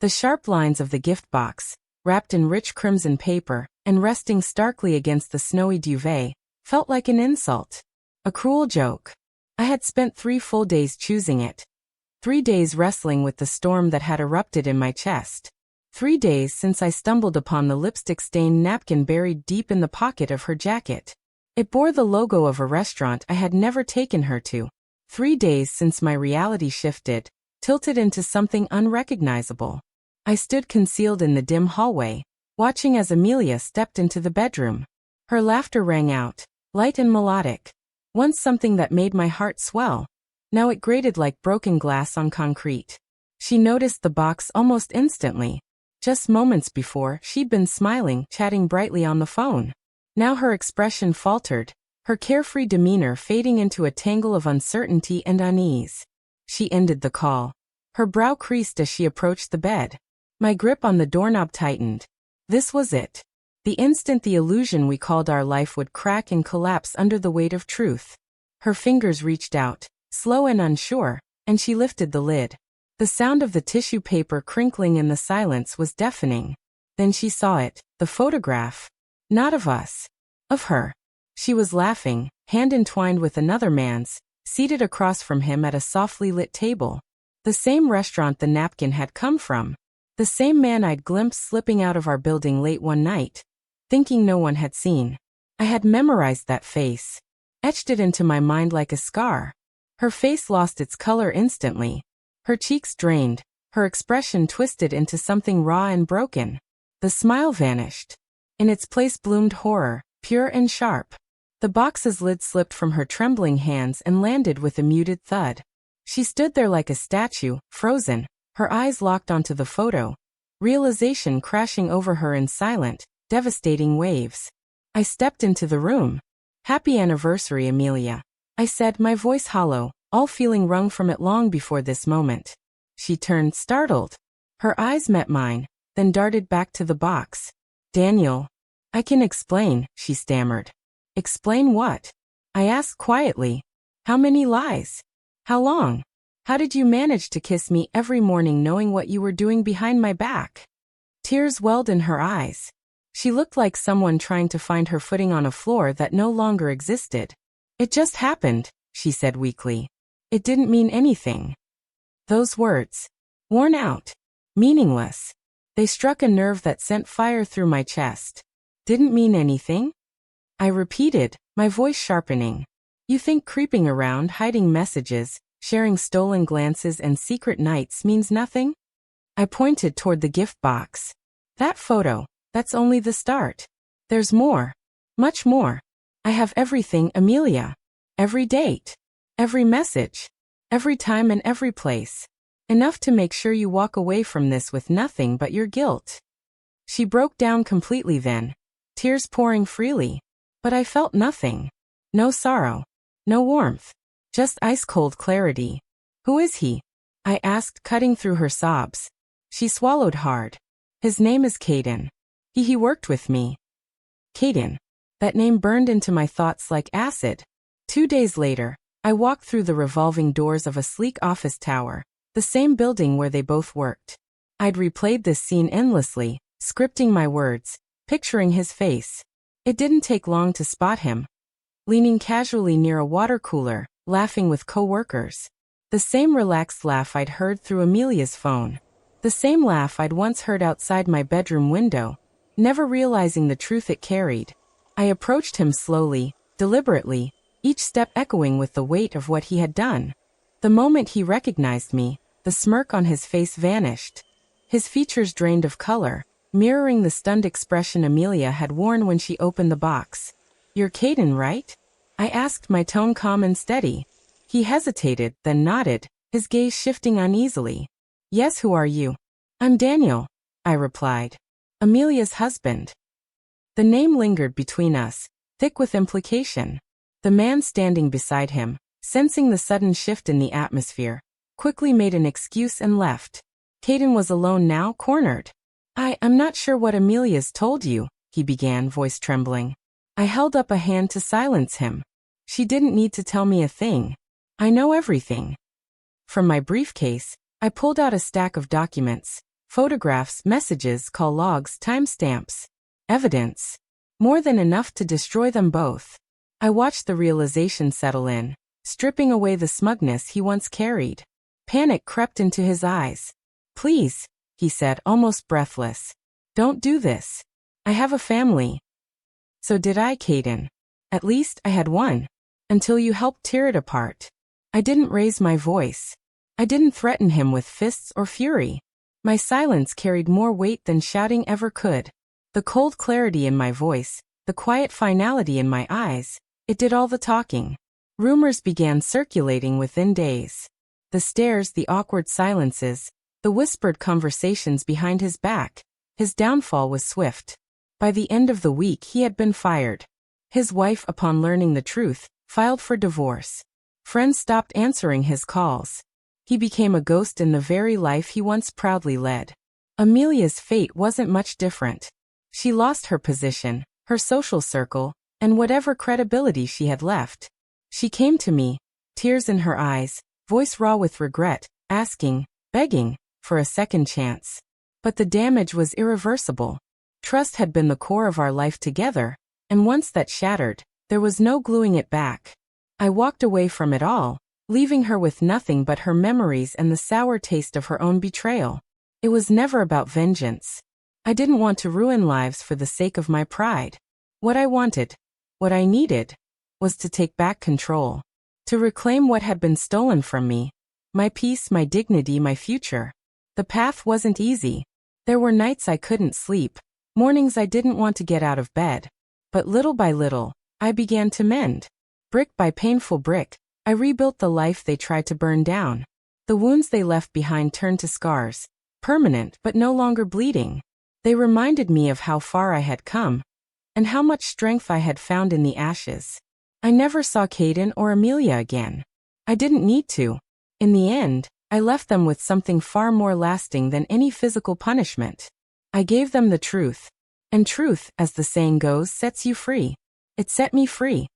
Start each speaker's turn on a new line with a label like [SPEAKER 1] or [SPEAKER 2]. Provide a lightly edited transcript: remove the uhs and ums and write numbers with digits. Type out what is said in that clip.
[SPEAKER 1] The sharp lines of the gift box, wrapped in rich crimson paper, and resting starkly against the snowy duvet, felt like an insult. A cruel joke. I had spent 3 full days choosing it. 3 days wrestling with the storm that had erupted in my chest. 3 days since I stumbled upon the lipstick-stained napkin buried deep in the pocket of her jacket. It bore the logo of a restaurant I had never taken her to. 3 days since my reality shifted, tilted into something unrecognizable. I stood concealed in the dim hallway, watching as Amelia stepped into the bedroom. Her laughter rang out, light and melodic. Once something that made my heart swell. Now it grated like broken glass on concrete. She noticed the box almost instantly. Just moments before, she'd been smiling, chatting brightly on the phone. Now her expression faltered, her carefree demeanor fading into a tangle of uncertainty and unease. She ended the call. Her brow creased as she approached the bed. My grip on the doorknob tightened. This was it. The instant the illusion we called our life would crack and collapse under the weight of truth. Her fingers reached out, slow and unsure, and she lifted the lid. The sound of the tissue paper crinkling in the silence was deafening. Then she saw it, the photograph. Not of us. Of her. She was laughing, hand entwined with another man's, seated across from him at a softly lit table. The same restaurant the napkin had come from. The same man I'd glimpsed slipping out of our building late one night, thinking no one had seen. I had memorized that face. Etched it into my mind like a scar. Her face lost its color instantly. Her cheeks drained, her expression twisted into something raw and broken. The smile vanished. In its place bloomed horror, pure and sharp. The box's lid slipped from her trembling hands and landed with a muted thud. She stood there like a statue, frozen, her eyes locked onto the photo, realization crashing over her in silent, devastating waves. I stepped into the room. "Happy anniversary, Amelia," I said, my voice hollow, all feeling wrung from it long before this moment. She turned, startled. Her eyes met mine, then darted back to the box. "Daniel." "I can explain," she stammered. "Explain what?" I asked quietly. "How many lies? How long? How did you manage to kiss me every morning knowing what you were doing behind my back?" Tears welled in her eyes. She looked like someone trying to find her footing on a floor that no longer existed. "It just happened," she said weakly. "It didn't mean anything." Those words. Worn out. Meaningless. They struck a nerve that sent fire through my chest. "Didn't mean anything?" I repeated, my voice sharpening. "You think creeping around, hiding messages, sharing stolen glances and secret nights means nothing?" I pointed toward the gift box. "That photo, that's only the start. There's more. Much more. I have everything, Amelia. Every date. Every message. Every time and every place. Enough to make sure you walk away from this with nothing but your guilt." She broke down completely then, tears pouring freely. But I felt nothing. No sorrow. No warmth. Just ice-cold clarity. "Who is he?" I asked, cutting through her sobs. She swallowed hard. "His name is Caden. He worked with me." Caden. That name burned into my thoughts like acid. 2 days later, I walked through the revolving doors of a sleek office tower, the same building where they both worked. I'd replayed this scene endlessly, scripting my words, picturing his face. It didn't take long to spot him. Leaning casually near a water cooler, laughing with co-workers. The same relaxed laugh I'd heard through Amelia's phone. The same laugh I'd once heard outside my bedroom window, never realizing the truth it carried. I approached him slowly, deliberately, each step echoing with the weight of what he had done. The moment he recognized me, the smirk on his face vanished. His features drained of color, mirroring the stunned expression Amelia had worn when she opened the box. "You're Caden, right?" I asked, my tone calm and steady. He hesitated, then nodded, his gaze shifting uneasily. "Yes, who are you?" "I'm Daniel," I replied. "Amelia's husband." The name lingered between us, thick with implication. The man standing beside him, sensing the sudden shift in the atmosphere, quickly made an excuse and left. Caden was alone now, cornered. I'm not sure what Amelia's told you," he began, voice trembling. I held up a hand to silence him. "She didn't need to tell me a thing. I know everything." From my briefcase, I pulled out a stack of documents, Photographs, messages, call logs, timestamps. Evidence. More than enough to destroy them both. I watched the realization settle in, stripping away the smugness he once carried. Panic crept into his eyes. "Please," he said, almost breathless. "Don't do this. I have a family." So did I, Caden. At least I had one. Until you helped tear it apart. I didn't raise my voice. I didn't threaten him with fists or fury. My silence carried more weight than shouting ever could. The cold clarity in my voice, the quiet finality in my eyes, it did all the talking. Rumors began circulating within days. The stares, the awkward silences, the whispered conversations behind his back. His downfall was swift. By the end of the week he had been fired. His wife, upon learning the truth, filed for divorce. Friends stopped answering his calls. He became a ghost in the very life he once proudly led. Amelia's fate wasn't much different. She lost her position, her social circle, and whatever credibility she had left. She came to me, tears in her eyes, voice raw with regret, asking, begging, for a second chance. But the damage was irreversible. Trust had been the core of our life together, and once that shattered, there was no gluing it back. I walked away from it all, leaving her with nothing but her memories and the sour taste of her own betrayal. It was never about vengeance. I didn't want to ruin lives for the sake of my pride. What I wanted, what I needed, was to take back control. To reclaim what had been stolen from me. My peace, my dignity, my future. The path wasn't easy. There were nights I couldn't sleep, mornings I didn't want to get out of bed. But little by little, I began to mend. Brick by painful brick, I rebuilt the life they tried to burn down. The wounds they left behind turned to scars, permanent but no longer bleeding. They reminded me of how far I had come, and how much strength I had found in the ashes. I never saw Caden or Amelia again. I didn't need to. In the end, I left them with something far more lasting than any physical punishment. I gave them the truth. And truth, as the saying goes, sets you free. It set me free.